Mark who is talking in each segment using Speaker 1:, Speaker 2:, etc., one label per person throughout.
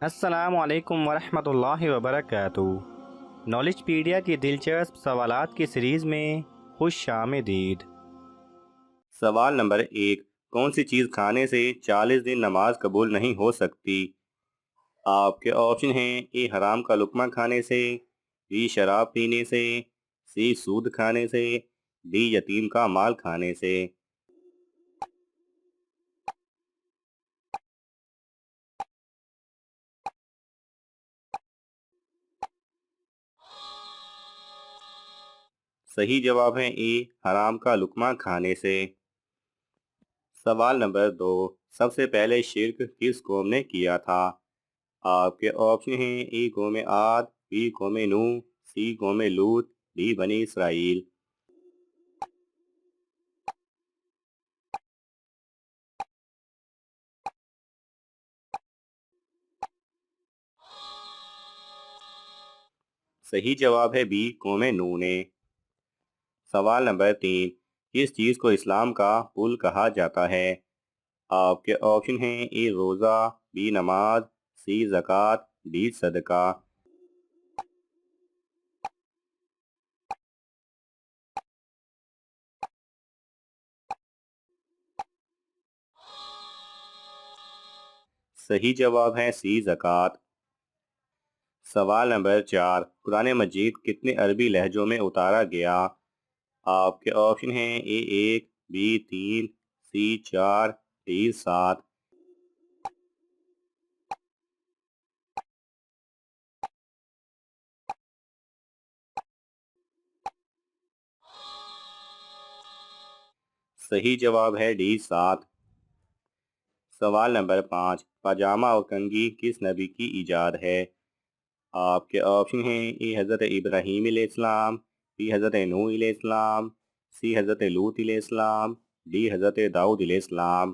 Speaker 1: السلام علیکم ورحمۃ اللہ وبرکاتہ۔ نالج پیڈیا کی دلچسپ سوالات کی سیریز میں خوش آمدید۔
Speaker 2: سوال نمبر 1، کون سی چیز کھانے سے 40 دن نماز قبول نہیں ہو سکتی؟ آپ کے آپشن ہیں: اے حرام کا لقمہ کھانے سے، بی شراب پینے سے، سی سود کھانے سے، ڈی یتیم کا مال کھانے سے۔ صحیح جواب ہے اے حرام کا لقمہ کھانے سے۔ سوال نمبر 2، سب سے پہلے شرک کس قوم نے کیا تھا؟ آپ کے آپشن ہیں: اے قوم عاد، بی قوم نوح، سی قوم لوط، ڈی بنی اسرائیل۔ صحیح جواب ہے بی قوم نوح نے۔ سوال نمبر 3، کس چیز کو اسلام کا پل کہا جاتا ہے؟ آپ کے آپشن ہیں: اے روزہ، بی نماز، سی زکوٰۃ، ڈی صدقہ۔ صحیح جواب ہے سی زکوٰۃ۔ سوال نمبر 4، قرآن مجید کتنے عربی لہجوں میں اتارا گیا؟ آپ کے آپشن ہیں: اے 1، بی 3، سی 4، ڈی 7۔ صحیح جواب ہے ڈی 7۔ سوال نمبر 5، پاجامہ اور کنگھی کس نبی کی ایجاد ہے؟ آپ کے آپشن ہیں: اے حضرت ابراہیم علیہ السلام، بی حضرت نوح علیہ السلام، سی حضرت لوط علیہ السلام، ڈی حضرت داؤد علیہ السلام۔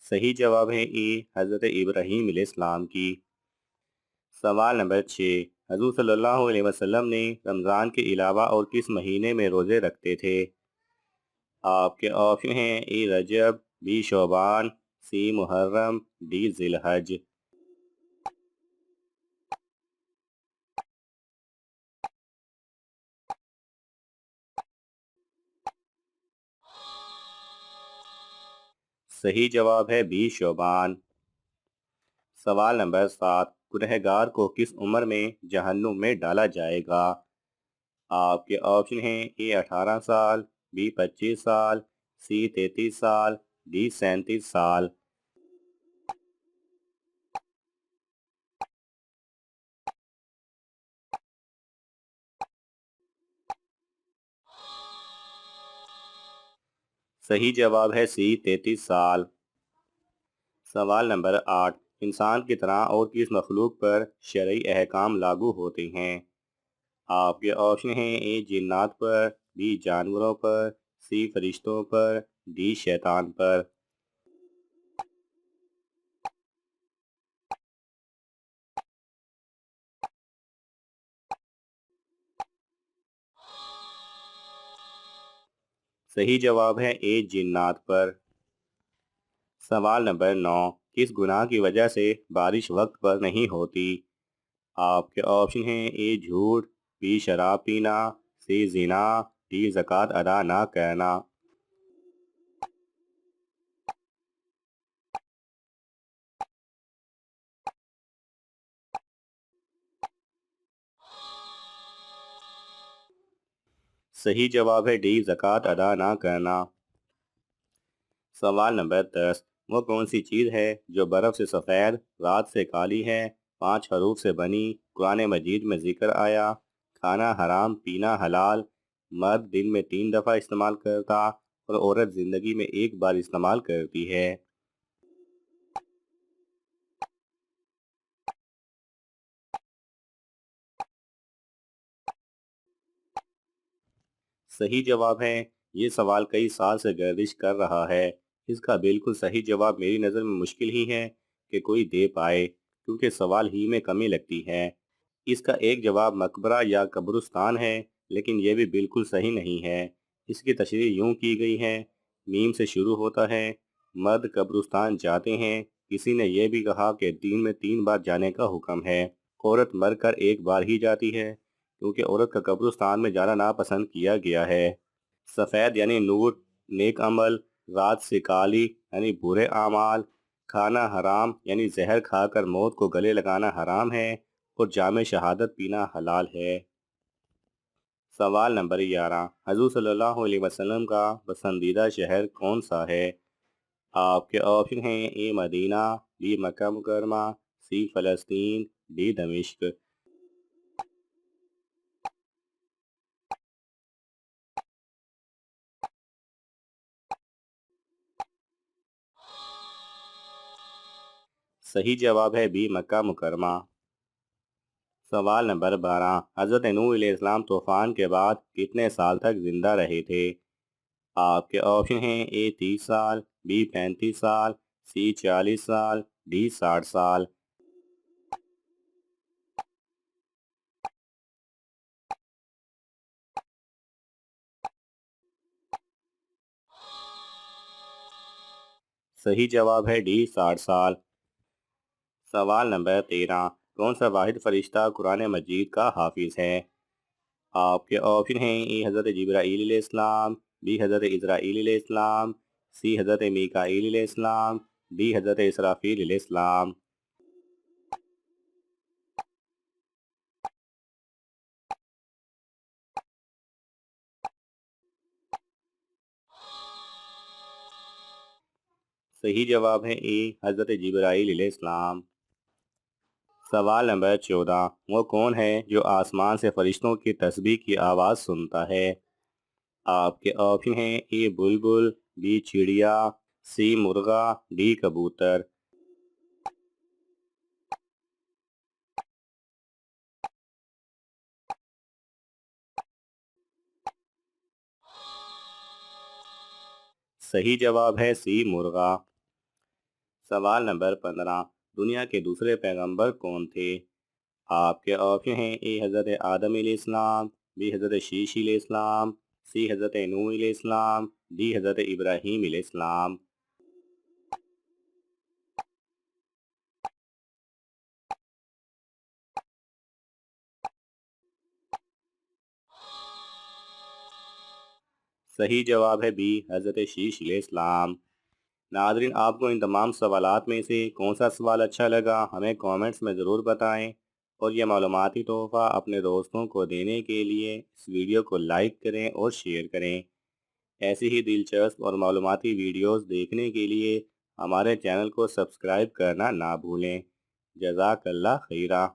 Speaker 2: صحیح جواب ہے اے حضرت ابراہیم علیہ السلام کی۔ سوال نمبر 6، حضور صلی اللہ علیہ وسلم نے رمضان کے علاوہ اور کس مہینے میں روزے رکھتے تھے؟ آپ کے آپشن ہیں: اے رجب، be Shaban, C Muharram, D ذی الحج۔ صحیح جواب ہے بی شعبان۔ سوال نمبر 7، گنہگار کو کس عمر میں جہنم میں ڈالا جائے گا؟ آپ کے آپشن ہیں: اے 18 سال، بی 25 سال، سی 33 سال، ڈی 37 سال۔ صحیح جواب ہے سی 33 سال۔ سوال نمبر 8، انسان کی طرح اور کس مخلوق پر شرعی احکام لاگو ہوتے ہیں؟ آپ کے آپشن ہیں: اے جنات پر، بی جانوروں پر، سی فرشتوں پر، ڈی شیطان پر۔ صحیح جواب ہے اے جنات پر۔ سوال نمبر 9، کس گناہ کی وجہ سے بارش وقت پر نہیں ہوتی؟ آپ کے آپشن ہیں: اے جھوٹ، بی شراب پینا، سی زنا، ڈی زکوٰۃ ادا نہ کرنا۔ صحیح جواب ہے ڈی زکوٰۃ ادا نہ کرنا۔ سوال نمبر 10، وہ کون سی چیز ہے جو برف سے سفید، رات سے کالی ہے، 5 حروف سے بنی، قرآن مجید میں ذکر آیا، کھانا حرام پینا حلال، مرد دن میں 3 دفعہ استعمال کرتا اور عورت زندگی میں 1 بار استعمال کرتی ہے؟ صحیح جواب ہے، یہ سوال کئی سال سے گردش کر رہا ہے۔ اس کا بالکل صحیح جواب میری نظر میں مشکل ہی ہے کہ کوئی دے پائے، کیونکہ سوال ہی میں کمی لگتی ہے۔ اس کا ایک جواب مقبرہ یا قبرستان ہے، لیکن یہ بھی بالکل صحیح نہیں ہے۔ اس کی تشریح یوں کی گئی ہے، میم سے شروع ہوتا ہے، مرد قبرستان جاتے ہیں۔ کسی نے یہ بھی کہا کہ دن میں 3 بار جانے کا حکم ہے۔ عورت مر کر ایک بار ہی جاتی ہے، کیونکہ عورت کا قبرستان میں جانا ناپسند کیا گیا ہے۔ سفید یعنی نور، نیک عمل، رات سے کالی یعنی برے اعمال، کھانا حرام یعنی زہر کھا کر موت کو گلے لگانا حرام ہے، اور جام شہادت پینا حلال ہے۔ سوال نمبر 11، حضور صلی اللہ علیہ وسلم کا پسندیدہ شہر کون سا ہے؟ آپ کے آپشن ہیں، اے مدینہ، بی مکہ مکرمہ، سی فلسطین، ڈی دمشق۔ صحیح جواب ہے بی مکہ مکرمہ۔ سوال نمبر 12، حضرت نوح علیہ السلام طوفان کے بعد کتنے سال تک زندہ رہے تھے؟ آپ کے آپشن ہیں، اے 30 سال، بی 35 سال، سی 40 سال، ڈی 60 سال۔ صحیح جواب ہے ڈی 60 سال۔ سوال نمبر 13، کون سا واحد فرشتہ قرآن مجید کا حافظ ہے؟ آپ کے آپشن ہیں، اے حضرت جبرائیل علیہ السلام، بی حضرت اسرائیل علیہ السلام، سی حضرت میکائیل علیہ السلام، ڈی حضرت اسرافیل علیہ السلام۔ صحیح جواب ہے اے حضرت جبرائیل علیہ السلام۔ سوال نمبر 14، وہ کون ہے جو آسمان سے فرشتوں کی تسبیح کی آواز سنتا ہے؟ آپ کے آپشن ہیں، اے بلبل، بی چڑیا، سی مرغا، ڈی کبوتر۔ صحیح جواب ہے سی مرغا۔ سوال نمبر 15، دنیا کے دوسرے پیغمبر کون تھے؟ آپ کے آپشن ہیں، اے حضرت آدم علیہ السلام، بی حضرت شیش علیہ السلام، سی حضرت نوح علیہ السلام، ڈی حضرت ابراہیم علیہ السلام۔ صحیح جواب ہے بی حضرت شیش علیہ السلام۔ ناظرین، آپ کو ان تمام سوالات میں سے کون سا سوال اچھا لگا ہمیں کامنٹس میں ضرور بتائیں، اور یہ معلوماتی تحفہ اپنے دوستوں کو دینے کے لیے اس ویڈیو کو لائک کریں اور شیئر کریں۔ ایسی ہی دلچسپ اور معلوماتی ویڈیوز دیکھنے کے لیے ہمارے چینل کو سبسکرائب کرنا نہ بھولیں۔ جزاک اللہ خیرہ۔